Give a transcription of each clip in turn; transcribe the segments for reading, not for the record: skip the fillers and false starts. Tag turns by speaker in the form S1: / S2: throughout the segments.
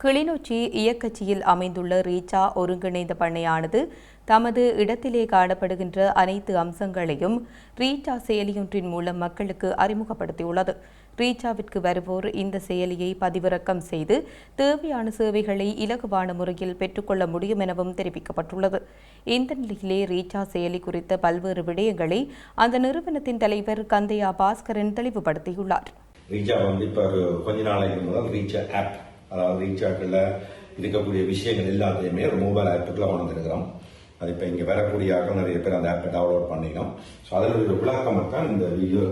S1: கிளிநொச்சி இயக்கச்சியில் அமைந்துள்ள ரீச்சா ஒருங்கிணைந்த பண்ணையானது தமது இடத்திலே காணப்படுகின்ற அனைத்து அம்சங்களையும் ரீச்சா செயலியொன்றின் மூலம் மக்களுக்கு அறிமுகப்படுத்தியுள்ளது. ரீச்சாவிற்கு வருவோர் இந்த செயலியை பதிவிறக்கம் செய்து தேவையான சேவைகளை இலகுவான முறையில் பெற்றுக்கொள்ள முடியும் எனவும் தெரிவிக்கப்பட்டுள்ளது. இந்த நிலையிலே ரீச்சா செயலி குறித்த பல்வேறு விடயங்களை அந்த நிறுவனத்தின் தலைவர் கந்தையா பாஸ்கரன் தெளிவுபடுத்தியுள்ளார்.
S2: ரீச்சா இப்போ கொஞ்ச நாளைக்கு முதல் ரீச்சா ஆப், அதாவது ரீசார்ஜில் இருக்கக்கூடிய விஷயங்கள் எல்லாத்தையுமே ஒரு மொபைல் ஆப்புக்குள்ள வந்திருக்கிறோம். அது இப்போ இங்கே வரக்கூடிய நிறைய பேர் அந்த ஆப்பை டவுன்லோட் பண்ணிக்கணும். ஸோ அதில் ஒரு விளக்கம் தான் இந்த வீடியோ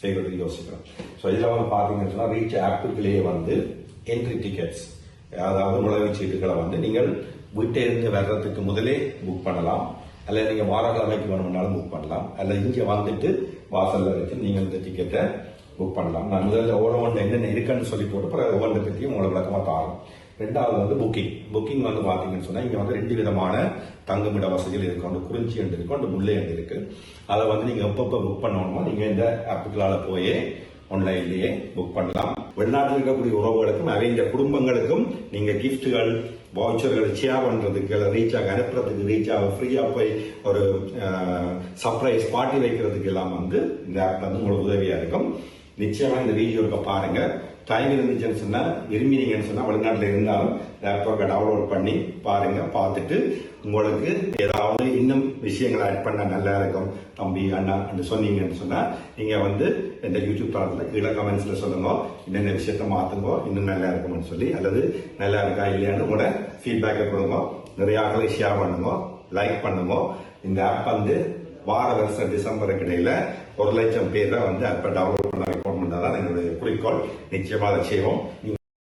S2: செய்கிறதுக்கு யோசிக்கிறோம். ஸோ இதில் பார்த்தீங்கன்னு சொன்னால் ரீச் ஆப்புக்குள்ளேயே என்ட்ரி டிக்கெட்ஸ், அதாவது நுழைவுச்சீட்டுகளை நீங்கள் வீட்டை இருந்து வர்றதுக்கு முதலே புக் பண்ணலாம், அல்லது நீங்கள் வாரக்கிழமைக்கு வேணும்னாலும் புக் பண்ணலாம், அல்லது இங்கே வந்துட்டு வாசலில் வச்சு நீங்கள் இந்த டிக்கெட்டை புக் பண்ணலாம். நான் முதல்ல ஒவ்வொன்று என்னென்ன இருக்குன்னு சொல்லி போட்டு அப்புறம் ஒவ்வொன்றை பற்றியும் உங்களை விளக்கமாக தாரும். ரெண்டாவது புக்கிங் பார்த்தீங்கன்னு சொன்னால் இங்கே 2 விதமான தங்குமிட வசதிகள் இருக்கு. ஒன்று குறிஞ்சி என்று இருக்கு, ஒன்று முல்லை என்று இருக்கு. அதை நீங்கள் எப்பப்போ புக் பண்ணணுமோ நீங்கள் இந்த ஆப்புகளால் போய் ஆன்லைன்லேயே புக் பண்ணலாம். வெளிநாட்டில் இருக்கக்கூடிய உறவுகளுக்கும் அவங்க குடும்பங்களுக்கும் நீங்கள் கிஃப்ட்டுகள் வவுச்சர்கள் ஷேர் பண்றதுக்கு, ரீச்சாக அனுப்புறதுக்கு, ரீச்சாக ஃப்ரீயா போய் ஒரு சர்ப்ரைஸ் பார்ட்டி வைக்கிறதுக்கு எல்லாம் இந்த ஆப் உங்களுக்கு உதவியா இருக்கும். நிச்சயமா இந்த வீடியோவை பாருங்க. டைம் இருந்துச்சுன்னு சொன்னா, விரும்பினீங்கன்னு சொன்னா, வெளிநாட்டில் இருந்தாலும் லேப்டாப்பை டவுன்லோட் பண்ணி பாருங்க. பார்த்துட்டு உங்களுக்கு ஏதாவது இன்னும் விஷயங்களை ஆட் பண்ண நல்லா இருக்கும் தம்பி அண்ணா சொன்னீங்கன்னு சொன்னா, நீங்க இந்த யூடியூப் தளத்துல கீழே கமெண்ட்ஸ்ல சொல்லுங்க, என்னென்ன விஷயத்த மாத்துங்க, இன்னும் நல்லா இருக்கும்னு சொல்லி, அல்லது நல்லா இருக்கா இல்லையான்னு கூட ஃபீட்பேக்கை கொடுங்க. நிறைய ஆக்களை ஷேர் பண்ணுங்க, லைக் பண்ணுங்க. இந்த ஆப் வார வருஷம் டிசம்பருக்கு இடையில 1 லட்சம் பேரை ஆப்பை டவுன்லோட் பண்ண வைக்கணும் தான் என்னுடைய குறிக்கோள். நிச்சயமா அதை செய்வோம்.